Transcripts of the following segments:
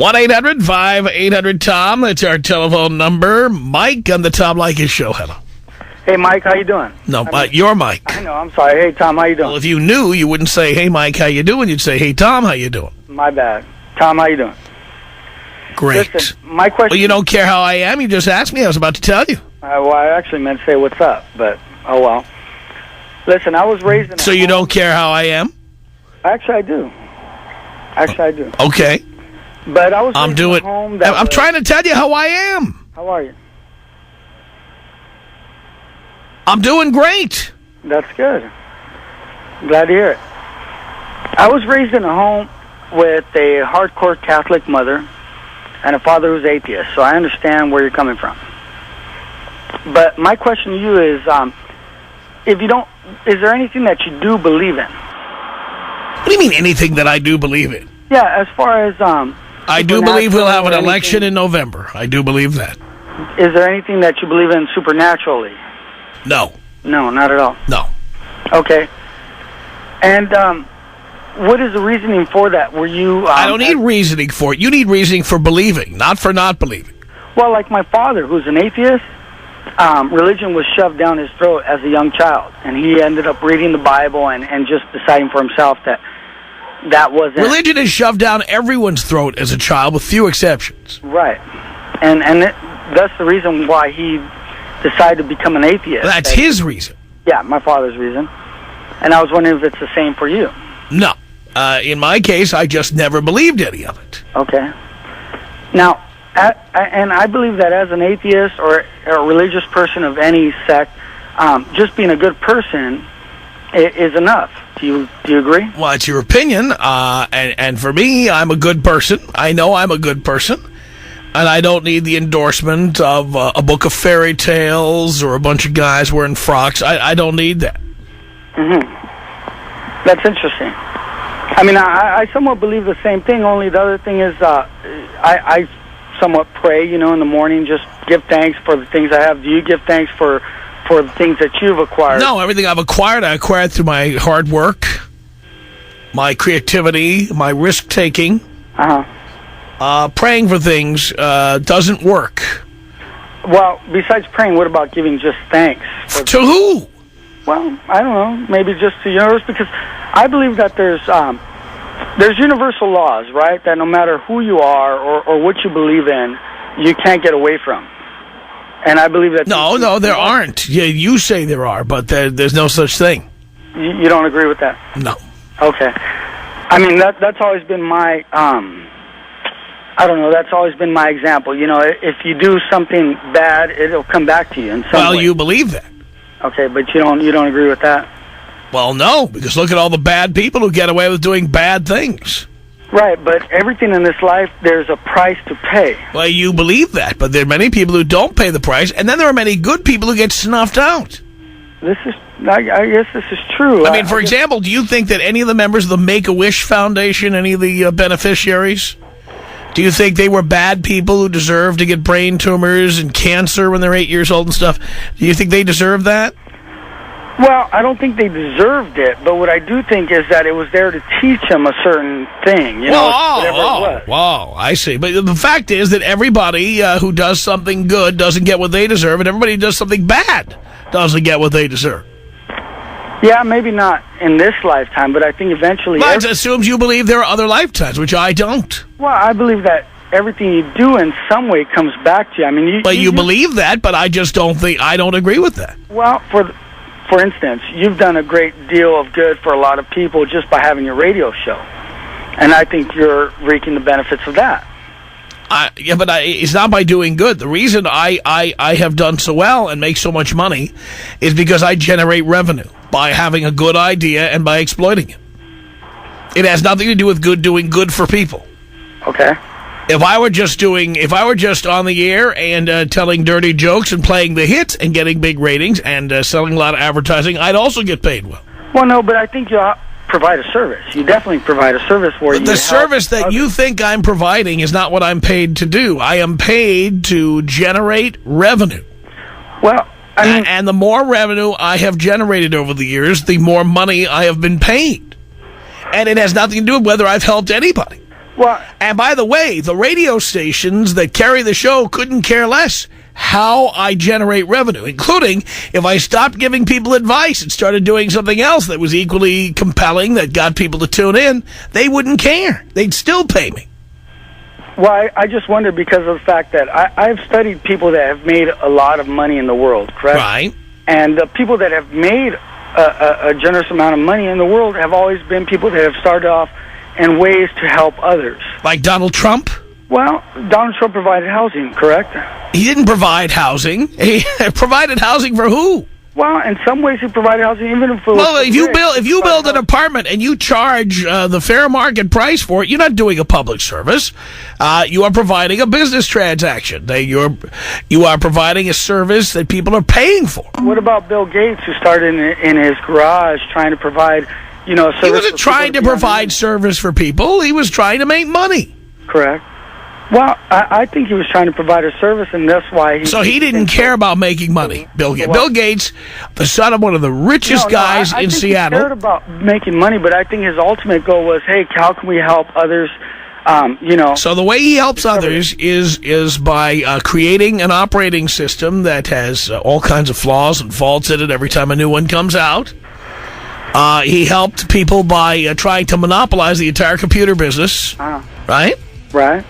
1-800-5800-TOM. That's our telephone number. Mike on the Tom Leykis Show. Hello. Hey, Mike, how you doing? No, you're Mike. I know, I'm sorry. Hey, Tom, how you doing? Well, if you knew, you wouldn't say, hey, Mike, how you doing? You'd say, hey, Tom, how you doing? My bad. Tom, how you doing? Great. Listen, my question... Well, you don't care how I am? You just asked me. I was about to tell you. well, I actually meant to say what's up, but oh well. Listen, I was raised in So you don't care how I am? Actually, I do. I do. Okay. But I was raised in a home that I'm trying to tell you how I am. How are you? I'm doing great. That's good. Glad to hear it. I was raised in a home with a hardcore Catholic mother and a father who's atheist, so I understand where you're coming from. But my question to you is, if you don't, is there anything that you do believe in? What do you mean anything that I do believe in? Yeah, as far as I do believe we'll have an election in November. I do believe that. Is there anything that you believe in supernaturally? No. No, not at all. No. Okay. And what is the reasoning for that? Were you... I don't need reasoning for it. You need reasoning for believing, not for not believing. Well, like my father, who's an atheist, religion was shoved down his throat as a young child, and he ended up reading the Bible and just deciding for himself that wasn't... Religion is shoved down everyone's throat as a child, with few exceptions. Right. And that's the reason why he decided to become an atheist. That's his reason. Yeah, my father's reason. And I was wondering if it's the same for you. No. In my case, I just never believed any of it. Okay. Now, and I believe that as an atheist or a religious person of any sect, just being a good person is enough. Do you agree? Well, it's your opinion, and for me, I'm a good person. I know I'm a good person, and I don't need the endorsement of a book of fairy tales or a bunch of guys wearing frocks. I don't need that. Mm-hmm. That's interesting. I mean, I somewhat believe the same thing, only the other thing is I somewhat pray, in the morning, just give thanks for the things I have. Do you give thanks for the things that you've acquired? No, everything I've acquired, I acquired through my hard work, my creativity, my risk-taking. Praying for things doesn't work. Well, besides praying, what about giving just thanks? To who? Well, I don't know. Maybe just to universe, because I believe that there's universal laws, right? That no matter who you are or what you believe in, you can't get away from. And I believe that... No, there aren't. Yeah, you say there are, but there's no such thing. You don't agree with that? No. Okay. I mean, that's always been my... I don't know, that's always been my example. If you do something bad, it'll come back to you in some way. Well, you believe that. Okay, but you don't agree with that? Well, no, because look at all the bad people who get away with doing bad things. Right, but everything in this life, there's a price to pay. Well, you believe that, but there are many people who don't pay the price, and then there are many good people who get snuffed out. I guess this is true. I mean, for example, do you think that any of the members of the Make-A-Wish Foundation, any of the beneficiaries, do you think they were bad people who deserve to get brain tumors and cancer when they're 8 years old and stuff? Do you think they deserve that? Well, I don't think they deserved it, but what I do think is that it was there to teach them a certain thing, whatever it was. Wow, I see. But the fact is that everybody who does something good doesn't get what they deserve, and everybody who does something bad doesn't get what they deserve. Yeah, maybe not in this lifetime, but I think eventually... Well, it assumes you believe there are other lifetimes, which I don't. Well, I believe that everything you do in some way comes back to you. I mean, you believe that, but I just don't think... I don't agree with that. Well, for instance, you've done a great deal of good for a lot of people just by having your radio show. And I think you're reaping the benefits of that. Yeah, but it's not by doing good. The reason I have done so well and make so much money is because I generate revenue by having a good idea and by exploiting it. It has nothing to do with doing good for people. Okay. If I were just on the air and telling dirty jokes and playing the hits and getting big ratings and selling a lot of advertising, I'd also get paid well. Well, no, but I think you provide a service. You definitely provide a service where but the service that you think I'm providing is not what I'm paid to do. I am paid to generate revenue. Well, I mean... And the more revenue I have generated over the years, the more money I have been paid. And it has nothing to do with whether I've helped anybody. Well, And by the way, the radio stations that carry the show couldn't care less how I generate revenue, including if I stopped giving people advice and started doing something else that was equally compelling that got people to tune in, they wouldn't care. They'd still pay me. well, I just wonder because of the fact that I've studied people that have made a lot of money in the world, correct? Right. And the people that have made a generous amount of money in the world have always been people that have started off in ways to help others. Like Donald Trump? Well, Donald Trump provided housing, correct? He didn't provide housing. He provided housing for who? Well, in some ways he provided housing, even if it was... Well, if you build an apartment and you charge the fair market price for it, you're not doing a public service. You are providing a business transaction. You are providing a service that people are paying for. What about Bill Gates, who started in his garage trying to provide, a service? He wasn't trying to provide service for people. He was trying to make money. Correct. Well, I think he was trying to provide a service, and that's why he... So he didn't care about making money, Bill Gates. Bill Gates, the son of one of the richest guys in Seattle. He cared about making money, but I think his ultimate goal was, hey, how can we help others, So the way he helps others is by creating an operating system that has all kinds of flaws and faults in it every time a new one comes out. He helped people by trying to monopolize the entire computer business, right? Right.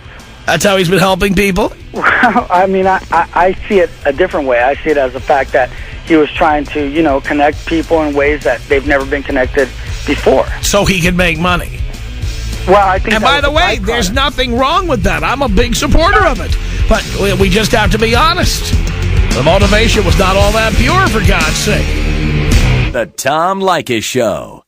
That's how he's been helping people? Well, I mean, I see it a different way. I see it as the fact that he was trying to, connect people in ways that they've never been connected before. So he can make money. Well, I think. And by the way, there's nothing wrong with that. I'm a big supporter of it. But we just have to be honest. The motivation was not all that pure, for God's sake. The Tom Leykis Show.